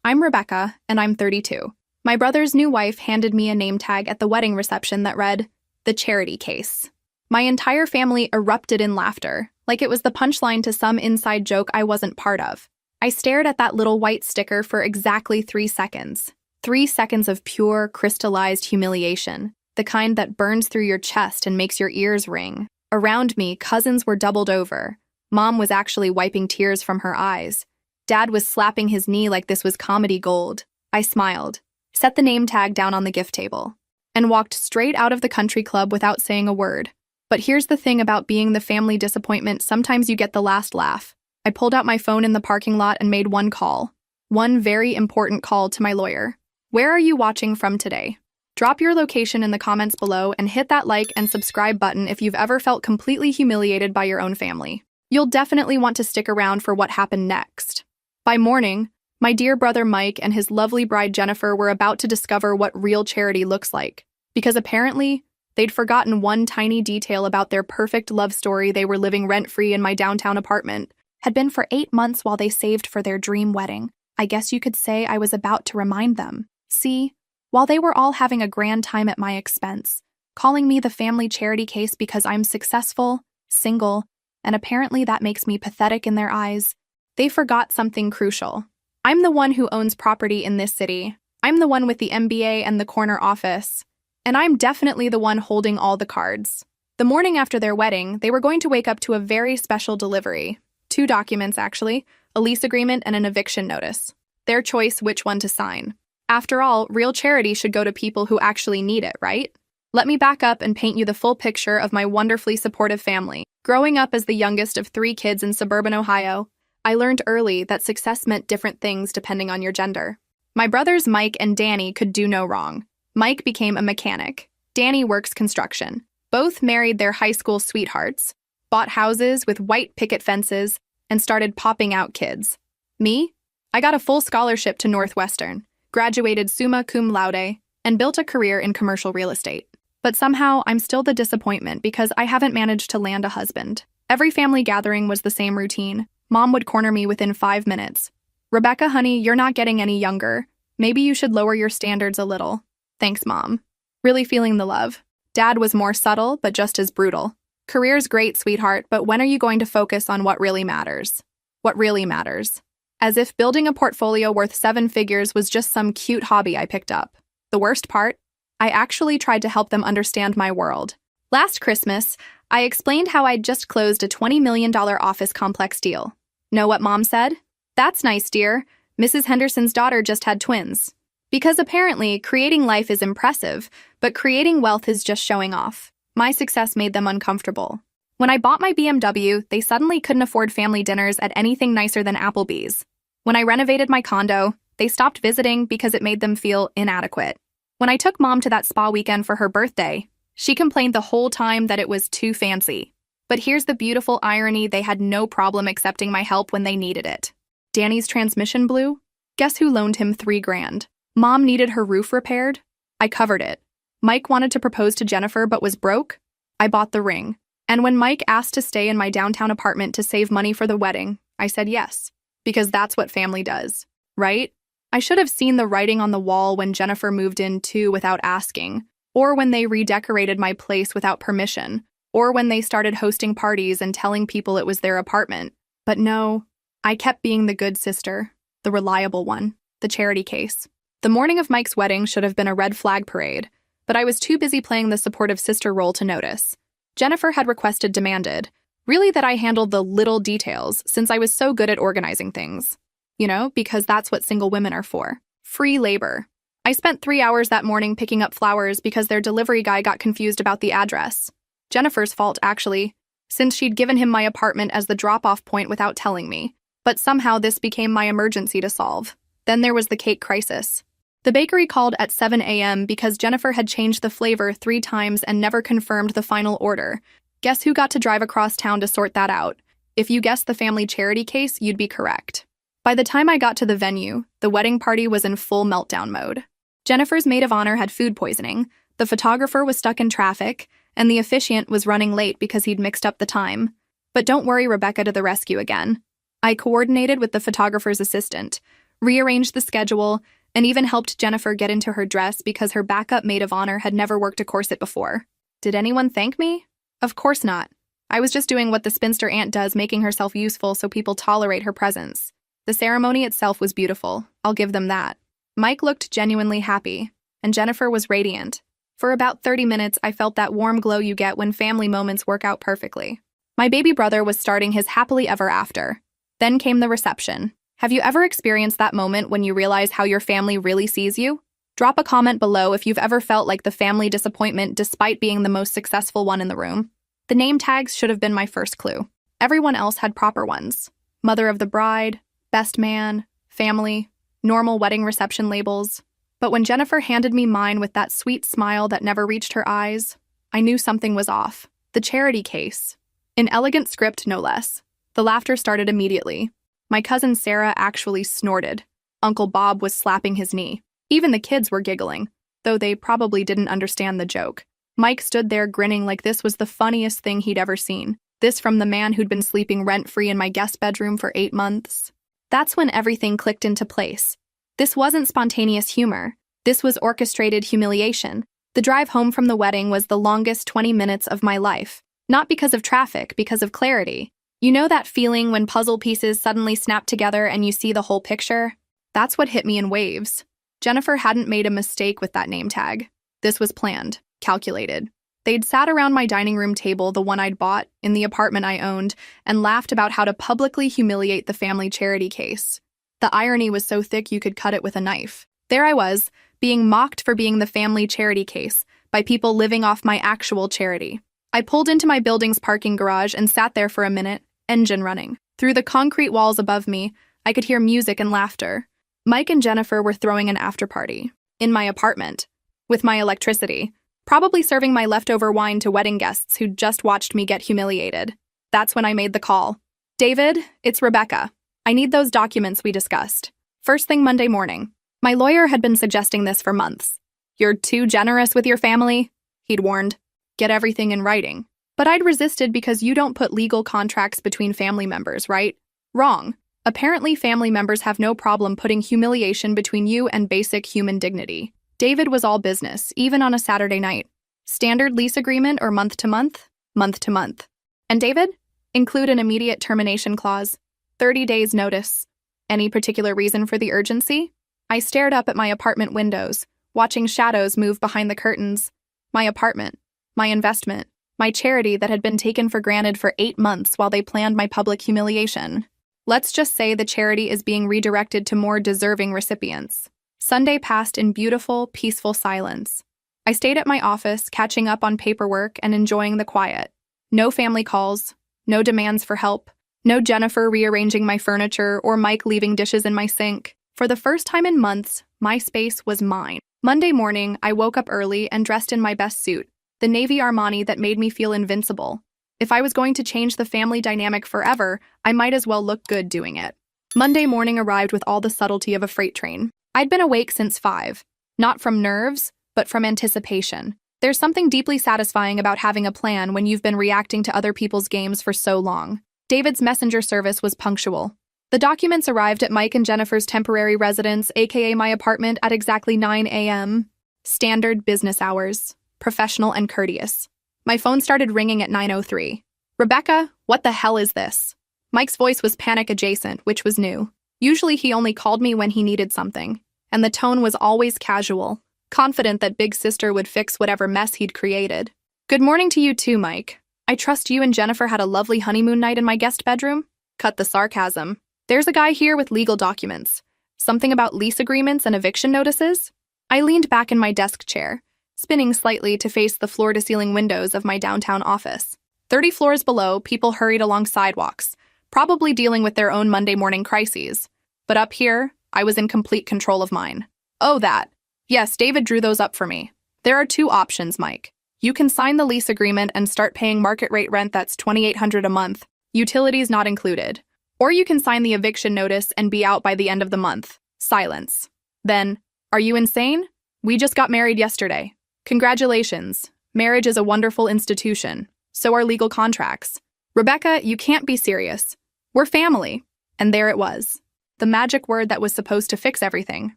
I'm Rebecca, and I'm 32. My brother's new wife handed me a name tag at the wedding reception that read, "The Charity Case." My entire family erupted in laughter, like it was the punchline to some inside joke I wasn't part of. I stared at that little white sticker for exactly 3 seconds. 3 seconds of pure, crystallized humiliation, the kind that burns through your chest and makes your ears ring. Around me, cousins were doubled over. Mom was actually wiping tears from her eyes. Dad was slapping his knee like this was comedy gold. I smiled, set the name tag down on the gift table, and walked straight out of the country club without saying a word. But here's the thing about being the family disappointment, sometimes you get the last laugh. I pulled out my phone in the parking lot and made one call. One very important call to my lawyer. Where are you watching from today? Drop your location in the comments below and hit that like and subscribe button if you've ever felt completely humiliated by your own family. You'll definitely want to stick around for what happened next. By morning, my dear brother Mike and his lovely bride Jennifer were about to discover what real charity looks like, because apparently, they'd forgotten one tiny detail about their perfect love story. They were living rent-free in my downtown apartment. Had been for 8 months while they saved for their dream wedding. I guess you could say I was about to remind them. See, while they were all having a grand time at my expense, calling me the family charity case because I'm successful, single, and apparently that makes me pathetic in their eyes, they forgot something crucial. I'm the one who owns property in this city. I'm the one with the MBA and the corner office. And I'm definitely the one holding all the cards. The morning after their wedding, they were going to wake up to a very special delivery. 2 documents, actually, a lease agreement and an eviction notice. Their choice which one to sign. After all, real charity should go to people who actually need it, right? Let me back up and paint you the full picture of my wonderfully supportive family. Growing up as the youngest of 3 kids in suburban Ohio, I learned early that success meant different things depending on your gender. My brothers Mike and Danny could do no wrong. Mike became a mechanic. Danny works construction. Both married their high school sweethearts, bought houses with white picket fences, and started popping out kids. Me? I got a full scholarship to Northwestern, graduated summa cum laude, and built a career in commercial real estate. But somehow, I'm still the disappointment because I haven't managed to land a husband. Every family gathering was the same routine. Mom would corner me within 5 minutes. "Rebecca, honey, you're not getting any younger. Maybe you should lower your standards a little." "Thanks, Mom." Really feeling the love. Dad was more subtle, but just as brutal. "Career's great, sweetheart, but when are you going to focus on what really matters?" What really matters? As if building a portfolio worth 7 figures was just some cute hobby I picked up. The worst part? I actually tried to help them understand my world. Last Christmas, I explained how I'd just closed a $20 million office complex deal. Know what Mom said? "That's nice, dear. Mrs. Henderson's daughter just had twins." Because apparently, creating life is impressive, but creating wealth is just showing off. My success made them uncomfortable. When I bought my BMW, they suddenly couldn't afford family dinners at anything nicer than Applebee's. When I renovated my condo, they stopped visiting because it made them feel inadequate. When I took Mom to that spa weekend for her birthday, she complained the whole time that it was too fancy. But here's the beautiful irony: they had no problem accepting my help when they needed it. Danny's transmission blew? Guess who loaned him $3,000? Mom needed her roof repaired? I covered it. Mike wanted to propose to Jennifer but was broke? I bought the ring. And when Mike asked to stay in my downtown apartment to save money for the wedding, I said yes. Because that's what family does, right? I should have seen the writing on the wall when Jennifer moved in too without asking, or when they redecorated my place without permission, or when they started hosting parties and telling people it was their apartment. But no, I kept being the good sister, the reliable one, the charity case. The morning of Mike's wedding should have been a red flag parade, but I was too busy playing the supportive sister role to notice. Jennifer had demanded, really, that I handled the little details since I was so good at organizing things. You know, because that's what single women are for. Free labor. I spent 3 hours that morning picking up flowers because their delivery guy got confused about the address. Jennifer's fault, actually, since she'd given him my apartment as the drop-off point without telling me. But somehow this became my emergency to solve. Then there was the cake crisis. The bakery called at 7 a.m. because Jennifer had changed the flavor 3 times and never confirmed the final order. Guess who got to drive across town to sort that out? If you guessed the family charity case, you'd be correct. By the time I got to the venue, the wedding party was in full meltdown mode. Jennifer's maid of honor had food poisoning, the photographer was stuck in traffic, and the officiant was running late because he'd mixed up the time. But don't worry, Rebecca to the rescue again. I coordinated with the photographer's assistant, rearranged the schedule, and even helped Jennifer get into her dress because her backup maid of honor had never worked a corset before. Did anyone thank me? Of course not. I was just doing what the spinster aunt does, making herself useful so people tolerate her presence. The ceremony itself was beautiful, I'll give them that. Mike looked genuinely happy, and Jennifer was radiant. For about 30 minutes, I felt that warm glow you get when family moments work out perfectly. My baby brother was starting his happily ever after. Then came the reception. Have you ever experienced that moment when you realize how your family really sees you? Drop a comment below if you've ever felt like the family disappointment despite being the most successful one in the room. The name tags should have been my first clue. Everyone else had proper ones. Mother of the bride, best man, family, normal wedding reception labels. But when Jennifer handed me mine with that sweet smile that never reached her eyes, I knew something was off. The charity case. In elegant script, no less. The laughter started immediately. My cousin Sarah actually snorted. Uncle Bob was slapping his knee. Even the kids were giggling, though they probably didn't understand the joke. Mike stood there grinning like this was the funniest thing he'd ever seen. This from the man who'd been sleeping rent-free in my guest bedroom for 8 months. That's when everything clicked into place. This wasn't spontaneous humor. This was orchestrated humiliation. The drive home from the wedding was the longest 20 minutes of my life. Not because of traffic, because of clarity. You know that feeling when puzzle pieces suddenly snap together and you see the whole picture? That's what hit me in waves. Jennifer hadn't made a mistake with that name tag. This was planned, calculated. They'd sat around my dining room table, the one I'd bought in the apartment I owned, and laughed about how to publicly humiliate the family charity case. The irony was so thick you could cut it with a knife. There I was, being mocked for being the family charity case by people living off my actual charity. I pulled into my building's parking garage and sat there for a minute, engine running. Through the concrete walls above me, I could hear music and laughter. Mike and Jennifer were throwing an after-party in my apartment, with my electricity, probably serving my leftover wine to wedding guests who'd just watched me get humiliated. That's when I made the call. David, it's Rebecca. I need those documents we discussed. First thing Monday morning. My lawyer had been suggesting this for months. You're too generous with your family, he'd warned. Get everything in writing. But I'd resisted because you don't put legal contracts between family members, right? Wrong. Apparently, family members have no problem putting humiliation between you and basic human dignity. David was all business, even on a Saturday night. Standard lease agreement or month to month? Month to month. And David? Include an immediate termination clause. 30 days notice. Any particular reason for the urgency? I stared up at my apartment windows, watching shadows move behind the curtains. My apartment, my investment, my charity that had been taken for granted for 8 months while they planned my public humiliation. Let's just say the charity is being redirected to more deserving recipients. Sunday passed in beautiful, peaceful silence. I stayed at my office, catching up on paperwork and enjoying the quiet. No family calls, no demands for help, no Jennifer rearranging my furniture or Mike leaving dishes in my sink. For the first time in months, my space was mine. Monday morning, I woke up early and dressed in my best suit, the navy Armani that made me feel invincible. If I was going to change the family dynamic forever, I might as well look good doing it. Monday morning arrived with all the subtlety of a freight train. I'd been awake since 5, not from nerves, but from anticipation. There's something deeply satisfying about having a plan when you've been reacting to other people's games for so long. David's messenger service was punctual. The documents arrived at Mike and Jennifer's temporary residence, aka my apartment, at exactly 9 a.m. Standard business hours. Professional and courteous. My phone started ringing at 9:03. Rebecca, what the hell is this? Mike's voice was panic-adjacent, which was new. Usually he only called me when he needed something, and the tone was always casual, confident that Big Sister would fix whatever mess he'd created. Good morning to you too, Mike. I trust you and Jennifer had a lovely honeymoon night in my guest bedroom? Cut the sarcasm. There's a guy here with legal documents. Something about lease agreements and eviction notices? I leaned back in my desk chair, spinning slightly to face the floor-to-ceiling windows of my downtown office. 30 floors below, people hurried along sidewalks, probably dealing with their own Monday morning crises. But up here, I was in complete control of mine. Oh, that. Yes, David drew those up for me. There are 2 options, Mike. You can sign the lease agreement and start paying market rate rent that's $2,800 a month, utilities not included. Or you can sign the eviction notice and be out by the end of the month. Silence. Then, are you insane? We just got married yesterday. Congratulations. Marriage is a wonderful institution. So are legal contracts. Rebecca, you can't be serious. We're family. And there it was. The magic word that was supposed to fix everything.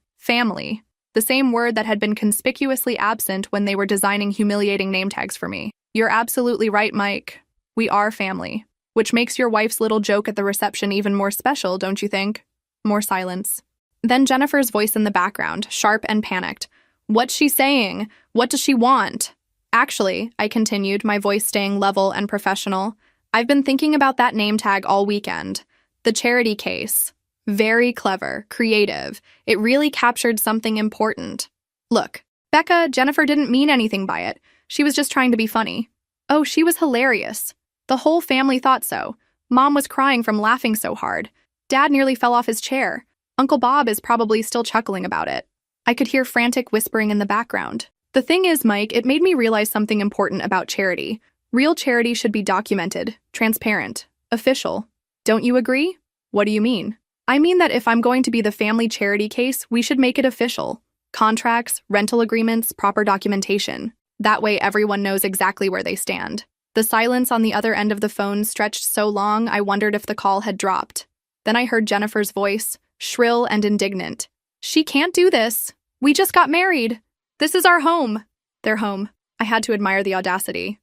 Family. The same word that had been conspicuously absent when they were designing humiliating name tags for me. You're absolutely right, Mike. We are family. Which makes your wife's little joke at the reception even more special, don't you think? More silence. Then Jennifer's voice in the background, sharp and panicked. What's she saying? What does she want? Actually, I continued, my voice staying level and professional, I've been thinking about that name tag all weekend. The charity case. Very clever, creative. It really captured something important. Look, Becca, Jennifer didn't mean anything by it. She was just trying to be funny. Oh, she was hilarious. The whole family thought so. Mom was crying from laughing so hard. Dad nearly fell off his chair. Uncle Bob is probably still chuckling about it. I could hear frantic whispering in the background. The thing is, Mike, it made me realize something important about charity. Real charity should be documented, transparent, official. Don't you agree? What do you mean? I mean that if I'm going to be the family charity case, we should make it official. Contracts, rental agreements, proper documentation. That way everyone knows exactly where they stand. The silence on the other end of the phone stretched so long I wondered if the call had dropped. Then I heard Jennifer's voice, shrill and indignant. She can't do this. We just got married. This is our home. Their home. I had to admire the audacity.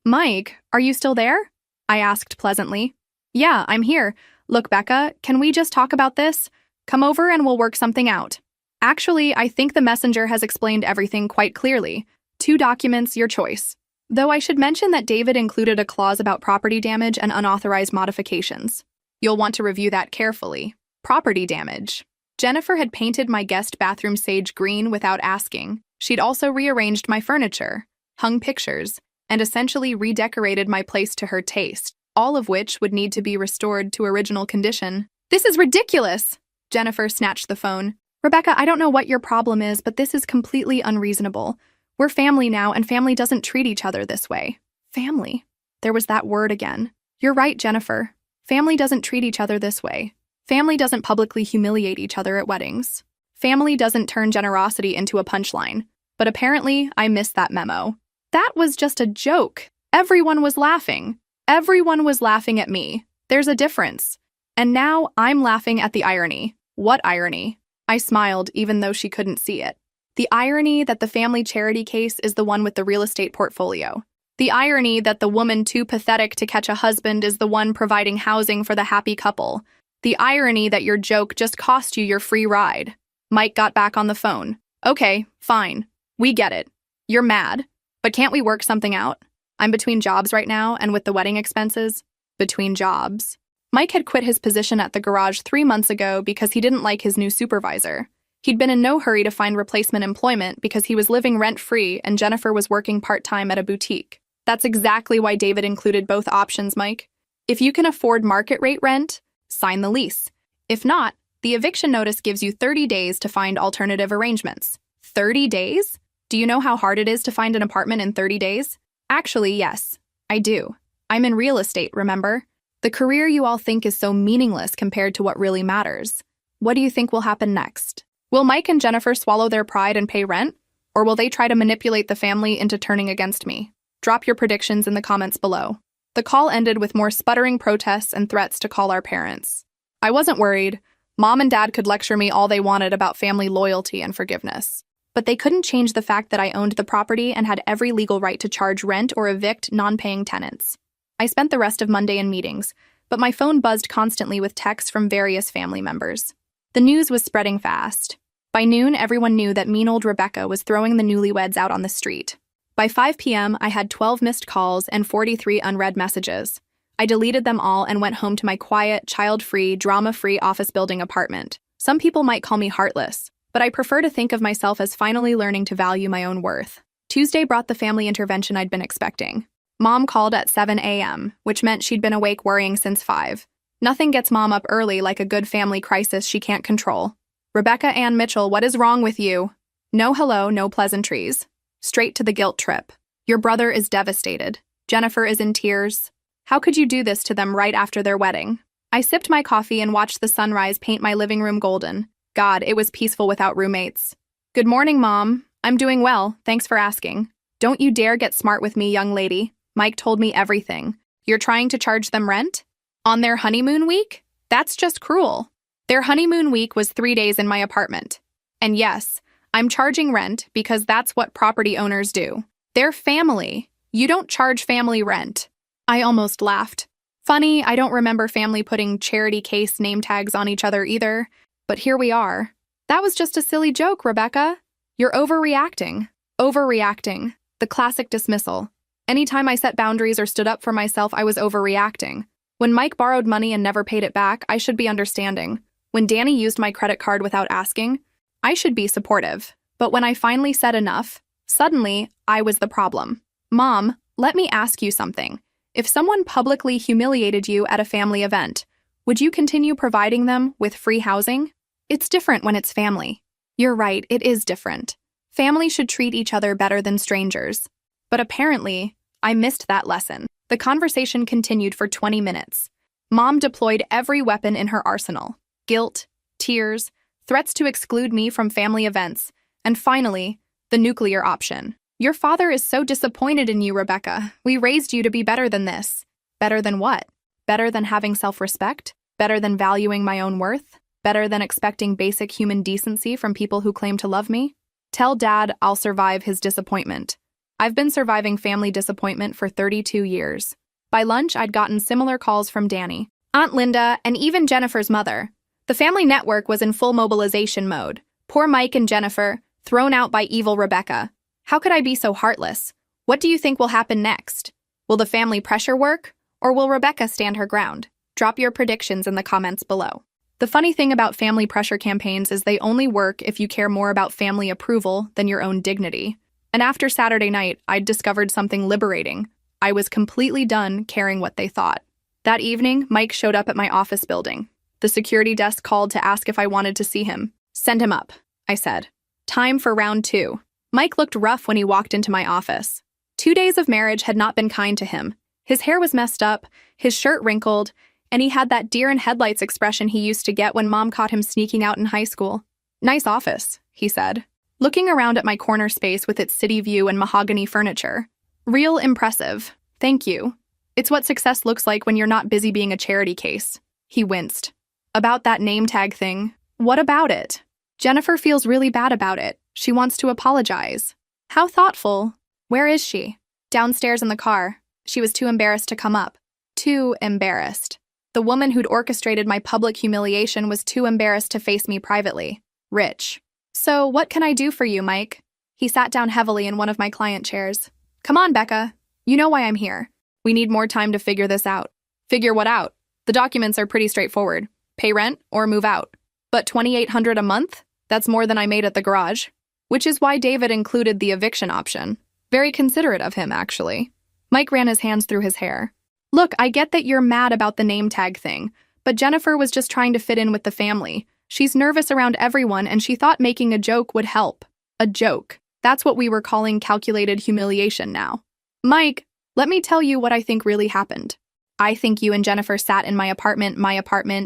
Mike, are you still there? I asked pleasantly. Yeah, I'm here. Look, Becca, can we just talk about this? Come over and we'll work something out. Actually, I think the messenger has explained everything quite clearly. 2 documents, your choice. Though I should mention that David included a clause about property damage and unauthorized modifications. You'll want to review that carefully. Property damage. Jennifer had painted my guest bathroom sage green without asking. She'd also rearranged my furniture, hung pictures, and essentially redecorated my place to her taste, all of which would need to be restored to original condition. This is ridiculous! Jennifer snatched the phone. Rebecca, I don't know what your problem is, but this is completely unreasonable. We're family now, and family doesn't treat each other this way. Family. There was that word again. You're right, Jennifer. Family doesn't treat each other this way. Family doesn't publicly humiliate each other at weddings. Family doesn't turn generosity into a punchline. But apparently, I missed that memo. That was just a joke. Everyone was laughing. Everyone was laughing at me. There's a difference. And now I'm laughing at the irony. What irony? I smiled, even though she couldn't see it. The irony that the family charity case is the one with the real estate portfolio. The irony that the woman too pathetic to catch a husband is the one providing housing for the happy couple. The irony that your joke just cost you your free ride. Mike got back on the phone. Okay, fine. We get it. You're mad. But can't we work something out? I'm between jobs right now, and with the wedding expenses, between jobs. Mike had quit his position at the garage 3 months ago because he didn't like his new supervisor. He'd been in no hurry to find replacement employment because he was living rent-free and Jennifer was working part-time at a boutique. That's exactly why David included both options, Mike. If you can afford market rate rent, sign the lease. If not, the eviction notice gives you 30 days to find alternative arrangements. 30 days? Do you know how hard it is to find an apartment in 30 days? Actually, yes, I do. I'm in real estate, remember? The career you all think is so meaningless compared to what really matters. What do you think will happen next? Will Mike and Jennifer swallow their pride and pay rent? Or will they try to manipulate the family into turning against me? Drop your predictions in the comments below. The call ended with more sputtering protests and threats to call our parents. I wasn't worried. Mom and Dad could lecture me all they wanted about family loyalty and forgiveness. But they couldn't change the fact that I owned the property and had every legal right to charge rent or evict non-paying tenants. I spent the rest of Monday in meetings, but my phone buzzed constantly with texts from various family members. The news was spreading fast. By noon, everyone knew that mean old Rebecca was throwing the newlyweds out on the street. By 5 p.m., I had 12 missed calls and 43 unread messages. I deleted them all and went home to my quiet, child-free, drama-free office building apartment. Some people might call me heartless, but I prefer to think of myself as finally learning to value my own worth. Tuesday brought the family intervention I'd been expecting. Mom called at 7 a.m., which meant she'd been awake worrying since 5. Nothing gets Mom up early like a good family crisis she can't control. Rebecca Ann Mitchell, what is wrong with you? No hello, no pleasantries. Straight to the guilt trip. Your brother is devastated. Jennifer is in tears. How could you do this to them right after their wedding? I sipped my coffee and watched the sunrise paint my living room golden. God, it was peaceful without roommates. Good morning, Mom. I'm doing well, thanks for asking. Don't you dare get smart with me, young lady. Mike told me everything. You're trying to charge them rent? On their honeymoon week? That's just cruel. Their honeymoon week was 3 days in my apartment. And yes, I'm charging rent because that's what property owners do. They're family. You don't charge family rent. I almost laughed. Funny, I don't remember family putting charity case name tags on each other either. But here we are. That was just a silly joke, Rebecca. You're overreacting. Overreacting. The classic dismissal. Anytime I set boundaries or stood up for myself, I was overreacting. When Mike borrowed money and never paid it back, I should be understanding. When Danny used my credit card without asking, I should be supportive. But when I finally said enough, suddenly, I was the problem. Mom, let me ask you something. If someone publicly humiliated you at a family event, would you continue providing them with free housing? It's different when it's family. You're right, it is different. Family should treat each other better than strangers. But apparently, I missed that lesson. The conversation continued for 20 minutes. Mom deployed every weapon in her arsenal. Guilt, tears, threats to exclude me from family events, and finally, the nuclear option. Your father is so disappointed in you, Rebecca. We raised you to be better than this. Better than what? Better than having self-respect? Better than valuing my own worth? Better than expecting basic human decency from people who claim to love me? Tell Dad I'll survive his disappointment. I've been surviving family disappointment for 32 years. By lunch, I'd gotten similar calls from Danny, Aunt Linda, and even Jennifer's mother. The family network was in full mobilization mode. Poor Mike and Jennifer, thrown out by evil Rebecca. How could I be so heartless? What do you think will happen next? Will the family pressure work? Or will Rebecca stand her ground? Drop your predictions in the comments below. The funny thing about family pressure campaigns is they only work if you care more about family approval than your own dignity. And after Saturday night, I'd discovered something liberating. I was completely done caring what they thought. That evening, Mike showed up at my office building. The security desk called to ask if I wanted to see him. Send him up, I said. Time for round 2. Mike looked rough when he walked into my office. 2 days of marriage had not been kind to him. His hair was messed up, his shirt wrinkled, and he had that deer in headlights expression he used to get when Mom caught him sneaking out in high school. Nice office, he said, looking around at my corner space with its city view and mahogany furniture. Real impressive. Thank you. It's what success looks like when you're not busy being a charity case. He winced. About that name tag thing. What about it? Jennifer feels really bad about it. She wants to apologize. How thoughtful. Where is she? Downstairs in the car. She was too embarrassed to come up. Too embarrassed. The woman who'd orchestrated my public humiliation was too embarrassed to face me privately. Rich. So, what can I do for you, Mike? He sat down heavily in one of my client chairs. Come on, Becca. You know why I'm here. We need more time to figure this out. Figure what out? The documents are pretty straightforward. Pay rent or move out. But $2,800 a month? That's more than I made at the garage. Which is why David included the eviction option. Very considerate of him, actually. Mike ran his hands through his hair. Look, I get that you're mad about the name tag thing, but Jennifer was just trying to fit in with the family. She's nervous around everyone, and she thought making a joke would help. A joke. That's what we were calling calculated humiliation now. Mike, let me tell you what I think really happened. I think you and Jennifer sat in my apartment,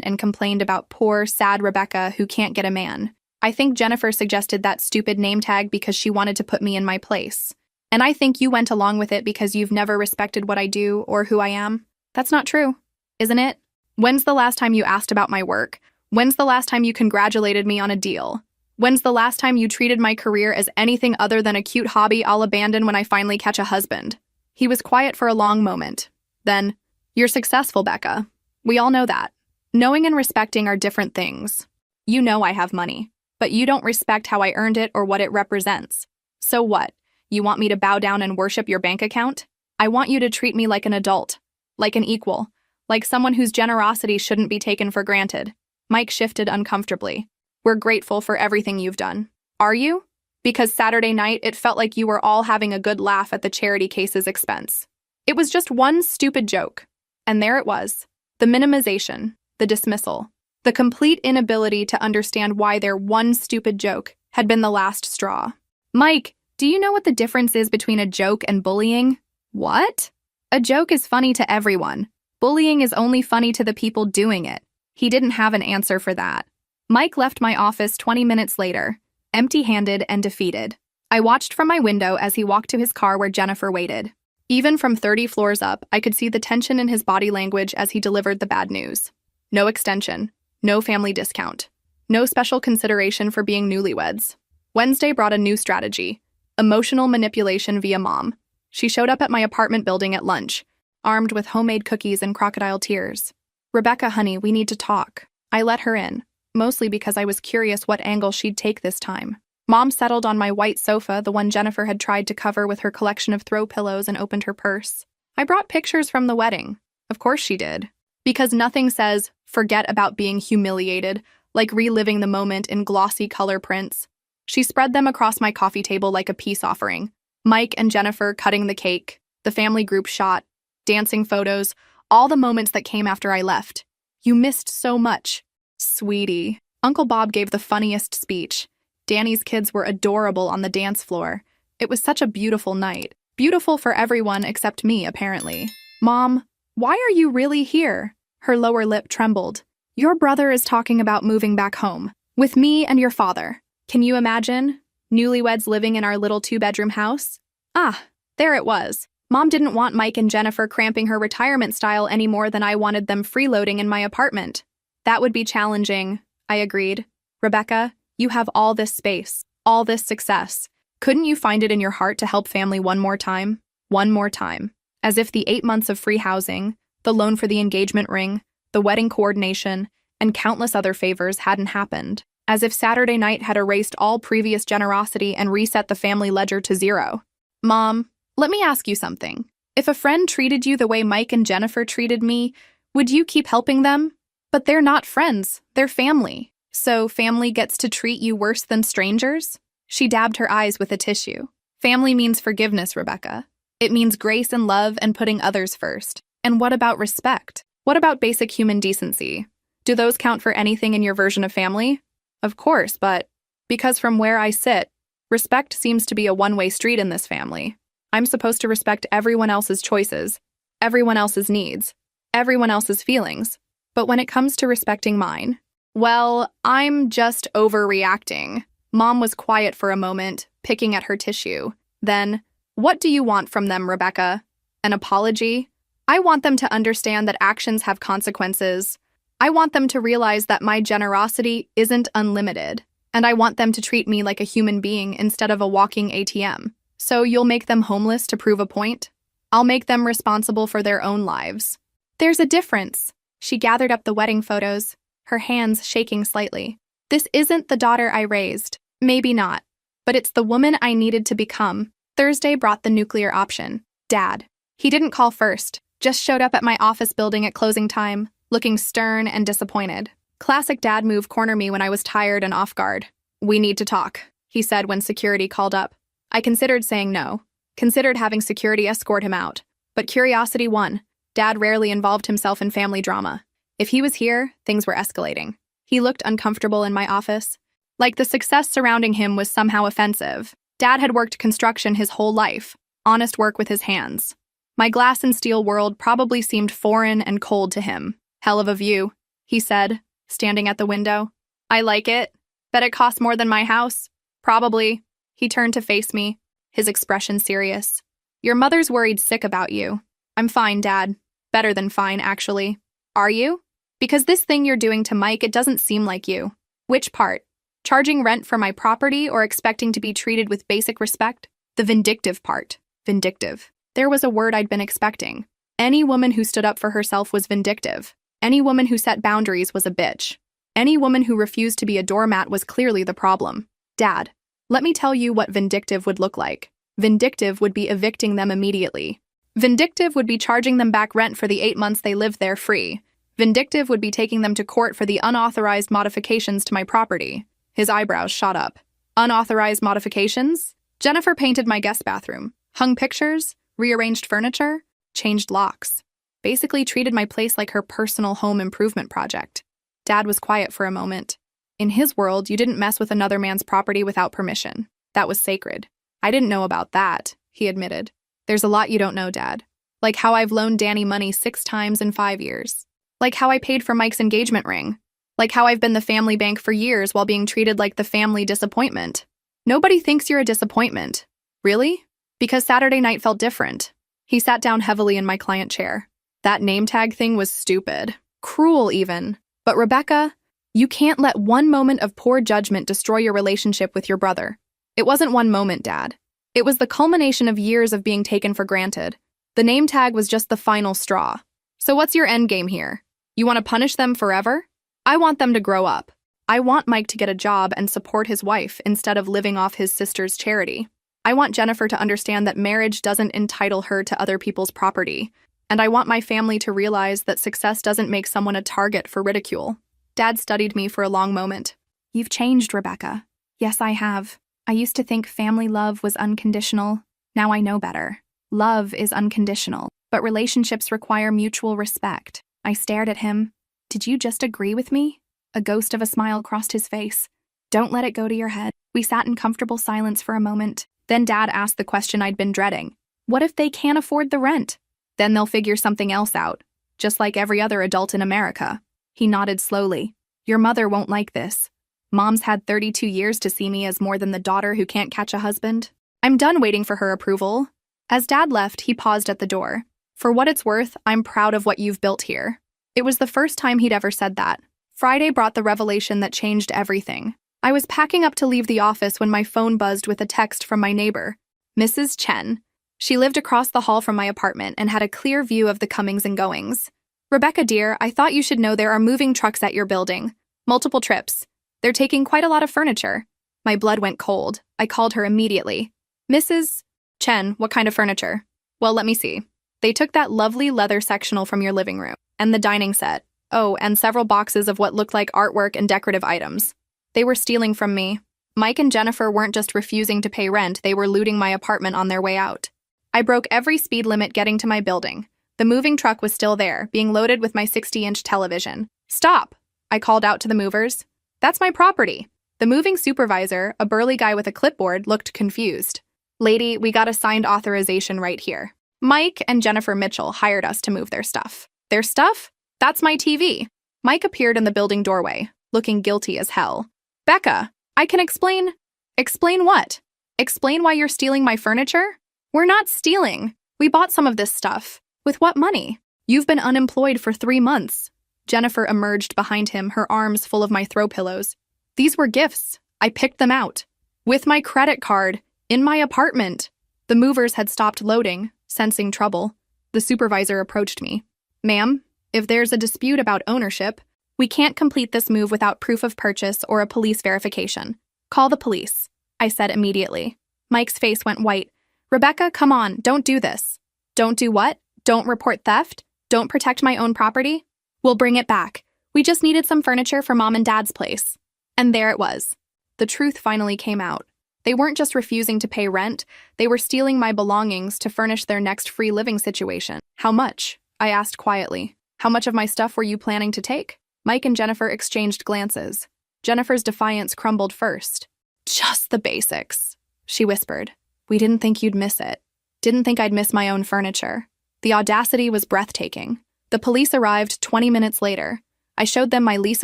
and complained about poor, sad Rebecca who can't get a man. I think Jennifer suggested that stupid name tag because she wanted to put me in my place. And I think you went along with it because you've never respected what I do or who I am. That's not true, isn't it? When's the last time you asked about my work? When's the last time you congratulated me on a deal? When's the last time you treated my career as anything other than a cute hobby I'll abandon when I finally catch a husband? He was quiet for a long moment. Then, you're successful, Becca. We all know that. Knowing and respecting are different things. You know I have money, but you don't respect how I earned it or what it represents. So what? You want me to bow down and worship your bank account? I want you to treat me like an adult, like an equal, like someone whose generosity shouldn't be taken for granted. Mike shifted uncomfortably. We're grateful for everything you've done. Are you? Because Saturday night, it felt like you were all having a good laugh at the charity case's expense. It was just one stupid joke. And there it was. The minimization, the dismissal, the complete inability to understand why their one stupid joke had been the last straw. Mike, do you know what the difference is between a joke and bullying? What? A joke is funny to everyone. Bullying is only funny to the people doing it. He didn't have an answer for that. Mike left my office 20 minutes later, empty-handed and defeated. I watched from my window as he walked to his car where Jennifer waited. Even from 30 floors up, I could see the tension in his body language as he delivered the bad news. No extension. No family discount. No special consideration for being newlyweds. Wednesday brought a new strategy: emotional manipulation via mom. She showed up at my apartment building at lunch, armed with homemade cookies and crocodile tears. "Rebecca, honey, we need to talk." I let her in, mostly because I was curious what angle she'd take this time. Mom settled on my white sofa, the one Jennifer had tried to cover with her collection of throw pillows, and opened her purse. I brought pictures from the wedding. Of course she did. Because nothing says, forget about being humiliated, like reliving the moment in glossy color prints. She spread them across my coffee table like a peace offering. Mike and Jennifer cutting the cake, the family group shot, dancing photos, all the moments that came after I left. "You missed so much." "Sweetie." Uncle Bob gave the funniest speech. Danny's kids were adorable on the dance floor. It was such a beautiful night. Beautiful for everyone except me, apparently. "Mom, why are you really here?" Her lower lip trembled. "Your brother is talking about moving back home. With me and your father. Can you imagine? Newlyweds living in our little two-bedroom house?" Ah, there it was. Mom didn't want Mike and Jennifer cramping her retirement style any more than I wanted them freeloading in my apartment. "That would be challenging," I agreed. "Rebecca, you have all this space, all this success. Couldn't you find it in your heart to help family one more time? One more time." As if the 8 months of free housing, the loan for the engagement ring, the wedding coordination, and countless other favors hadn't happened. As if Saturday night had erased all previous generosity and reset the family ledger to zero. "Mom, let me ask you something. If a friend treated you the way Mike and Jennifer treated me, would you keep helping them? But they're not friends, they're family. So family gets to treat you worse than strangers?" She dabbed her eyes with a tissue. "Family means forgiveness, Rebecca. It means grace and love and putting others first. And what about respect? What about basic human decency? Do those count for anything in your version of family?" "Of course, but because from where I sit, respect seems to be a one-way street in this family. I'm supposed to respect everyone else's choices, everyone else's needs, everyone else's feelings. But when it comes to respecting mine, well, I'm just overreacting." Mom was quiet for a moment, picking at her tissue. Then, "What do you want from them, Rebecca? An apology? I want them to understand that actions have consequences. I want them to realize that my generosity isn't unlimited, and I want them to treat me like a human being instead of a walking ATM. So you'll make them homeless to prove a point? I'll make them responsible for their own lives." "There's a difference." She gathered up the wedding photos, her hands shaking slightly. "This isn't the daughter I raised. Maybe not. But it's the woman I needed to become." Thursday brought the nuclear option. Dad. He didn't call first, just showed up at my office building at closing time, looking stern and disappointed. Classic dad move corner me when I was tired and off guard. "We need to talk," he said when security called up. I considered saying no, considered having security escort him out. But curiosity won. Dad rarely involved himself in family drama. If he was here, things were escalating. He looked uncomfortable in my office, like the success surrounding him was somehow offensive. Dad had worked construction his whole life, honest work with his hands. My glass and steel world probably seemed foreign and cold to him. "Hell of a view," he said, standing at the window. "I like it. Bet it costs more than my house." "Probably." He turned to face me, his expression serious. "Your mother's worried sick about you." "I'm fine, Dad. Better than fine, actually." "Are you? Because this thing you're doing to Mike, it doesn't seem like you." "Which part? Charging rent for my property or expecting to be treated with basic respect?" "The vindictive part." Vindictive. There was a word I'd been expecting. Any woman who stood up for herself was vindictive. Any woman who set boundaries was a bitch. Any woman who refused to be a doormat was clearly the problem. "Dad, let me tell you what vindictive would look like. Vindictive would be evicting them immediately. Vindictive would be charging them back rent for the 8 months they lived there free. Vindictive would be taking them to court for the unauthorized modifications to my property." His eyebrows shot up. "Unauthorized modifications?" Jennifer painted my guest bathroom, hung pictures, rearranged furniture, changed locks. Basically treated my place like her personal home improvement project. Dad was quiet for a moment. In his world, you didn't mess with another man's property without permission. That was sacred. "I didn't know about that," he admitted. "There's a lot you don't know, Dad. Like how I've loaned Danny money 6 times in 5 years. Like how I paid for Mike's engagement ring. Like how I've been the family bank for years while being treated like the family disappointment. Nobody thinks you're a disappointment." "Really?" "Because Saturday night felt different." He sat down heavily in my client chair. "That name tag thing was stupid. Cruel, even. But Rebecca, You can't let one moment of poor judgment destroy your relationship with your brother. It wasn't one moment, Dad. It was the culmination of years of being taken for granted. The name tag was just the final straw. So what's your end game here? You want to punish them forever? I want them to grow up. I want Mike to get a job and support his wife instead of living off his sister's charity. I want Jennifer to understand that marriage doesn't entitle her to other people's property. And I want my family to realize that success doesn't make someone a target for ridicule. Dad studied me for a long moment. You've changed, Rebecca. Yes, I have. I used to think family love was unconditional. Now I know better. Love is unconditional, but relationships require mutual respect. I stared at him. Did you just agree with me? A ghost of a smile crossed his face. Don't let it go to your head. We sat in comfortable silence for a moment. Then Dad asked the question I'd been dreading. What if they can't afford the rent? Then they'll figure something else out, just like every other adult in America. He nodded slowly. Your mother won't like this. Mom's had 32 years to see me as more than the daughter who can't catch a husband. I'm done waiting for her approval. As Dad left, he paused at the door. For what it's worth, I'm proud of what you've built here. It was the first time he'd ever said that. Friday brought the revelation that changed everything. I was packing up to leave the office when my phone buzzed with a text from my neighbor, Mrs. Chen. She lived across the hall from my apartment and had a clear view of the comings and goings. Rebecca, dear, I thought you should know there are moving trucks at your building. Multiple trips. They're taking quite a lot of furniture. My blood went cold. I called her immediately. Mrs. Chen, what kind of furniture? Well, let me see. They took that lovely leather sectional from your living room, and the dining set. Oh, and several boxes of what looked like artwork and decorative items. They were stealing from me. Mike and Jennifer weren't just refusing to pay rent, they were looting my apartment on their way out. I broke every speed limit getting to my building. The moving truck was still there, being loaded with my 60-inch television. Stop! I called out to the movers. That's my property. The moving supervisor, a burly guy with a clipboard, looked confused. Lady, we got a signed authorization right here. Mike and Jennifer Mitchell hired us to move their stuff. Their stuff? That's my TV. Mike appeared in the building doorway, looking guilty as hell. Becca, I can explain. Explain what? Explain why you're stealing my furniture? We're not stealing. We bought some of this stuff. With what money? You've been unemployed for 3 months. Jennifer emerged behind him, her arms full of my throw pillows. These were gifts. I picked them out. With my credit card. In my apartment. The movers had stopped loading, sensing trouble. The supervisor approached me. Ma'am, if there's a dispute about ownership, we can't complete this move without proof of purchase or a police verification. Call the police, I said immediately. Mike's face went white. Rebecca, come on, don't do this. Don't do what? Don't report theft? Don't protect my own property? We'll bring it back. We just needed some furniture for Mom and Dad's place. And there it was. The truth finally came out. They weren't just refusing to pay rent, they were stealing my belongings to furnish their next free living situation. How much? I asked quietly. How much of my stuff were you planning to take? Mike and Jennifer exchanged glances. Jennifer's defiance crumbled first. Just the basics, she whispered. We didn't think you'd miss it. Didn't think I'd miss my own furniture. The audacity was breathtaking. The police arrived 20 minutes later. I showed them my lease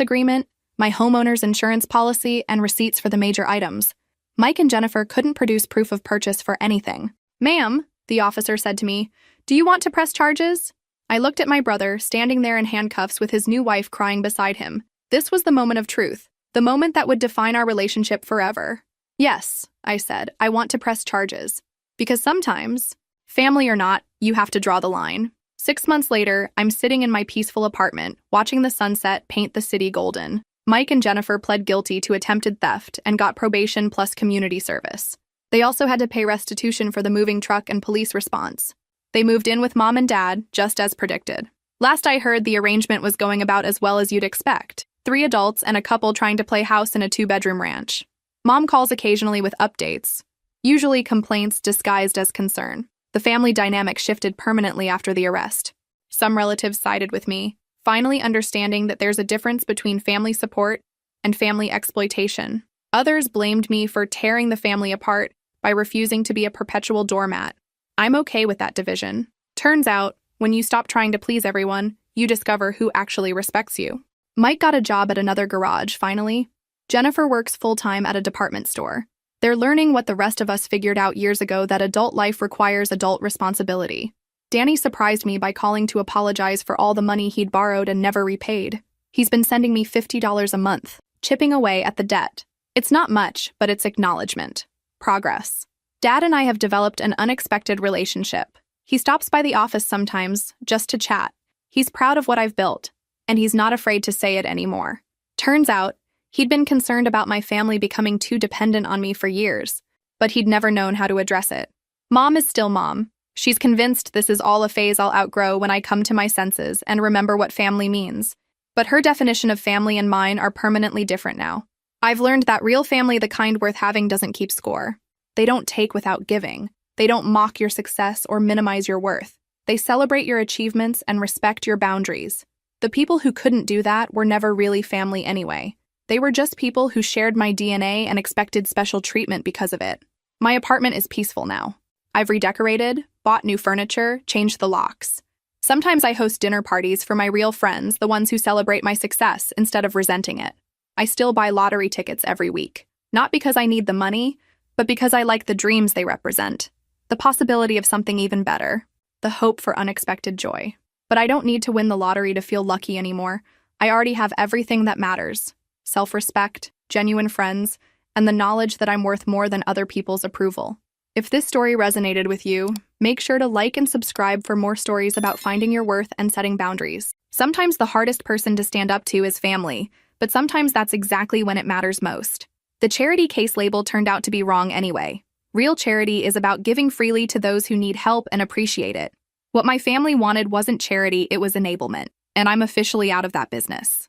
agreement, my homeowner's insurance policy, and receipts for the major items. Mike and Jennifer couldn't produce proof of purchase for anything. Ma'am, the officer said to me, do you want to press charges? I looked at my brother, standing there in handcuffs with his new wife crying beside him. This was the moment of truth, the moment that would define our relationship forever. Yes, I said, I want to press charges. Because sometimes, family or not, you have to draw the line. 6 months later, I'm sitting in my peaceful apartment, watching the sunset paint the city golden. Mike and Jennifer pled guilty to attempted theft and got probation plus community service. They also had to pay restitution for the moving truck and police response. They moved in with Mom and Dad, just as predicted. Last I heard, the arrangement was going about as well as you'd expect. 3 adults and a couple trying to play house in a 2-bedroom ranch. Mom calls occasionally with updates, usually complaints disguised as concern. The family dynamic shifted permanently after the arrest. Some relatives sided with me, finally understanding that there's a difference between family support and family exploitation. Others blamed me for tearing the family apart by refusing to be a perpetual doormat. I'm okay with that division. Turns out, when you stop trying to please everyone, you discover who actually respects you. Mike got a job at another garage, finally. Jennifer works full-time at a department store. They're learning what the rest of us figured out years ago, that adult life requires adult responsibility. Danny surprised me by calling to apologize for all the money he'd borrowed and never repaid. He's been sending me $50 a month, chipping away at the debt. It's not much, but it's acknowledgement. Progress. Dad and I have developed an unexpected relationship. He stops by the office sometimes, just to chat. He's proud of what I've built, and he's not afraid to say it anymore. Turns out, he'd been concerned about my family becoming too dependent on me for years, but he'd never known how to address it. Mom is still mom. She's convinced this is all a phase I'll outgrow when I come to my senses and remember what family means. But her definition of family and mine are permanently different now. I've learned that real family, the kind worth having, doesn't keep score. They don't take without giving. They don't mock your success or minimize your worth. They celebrate your achievements and respect your boundaries. The people who couldn't do that were never really family anyway. They were just people who shared my DNA and expected special treatment because of it. My apartment is peaceful now. I've redecorated, bought new furniture, changed the locks. Sometimes I host dinner parties for my real friends, the ones who celebrate my success instead of resenting it. I still buy lottery tickets every week, not because I need the money, but because I like the dreams they represent, the possibility of something even better, the hope for unexpected joy. But I don't need to win the lottery to feel lucky anymore. I already have everything that matters: self-respect, genuine friends, and the knowledge that I'm worth more than other people's approval. If this story resonated with you, make sure to like and subscribe for more stories about finding your worth and setting boundaries. Sometimes the hardest person to stand up to is family, but sometimes that's exactly when it matters most. The charity case label turned out to be wrong anyway. Real charity is about giving freely to those who need help and appreciate it. What my family wanted wasn't charity, it was enablement, and I'm officially out of that business.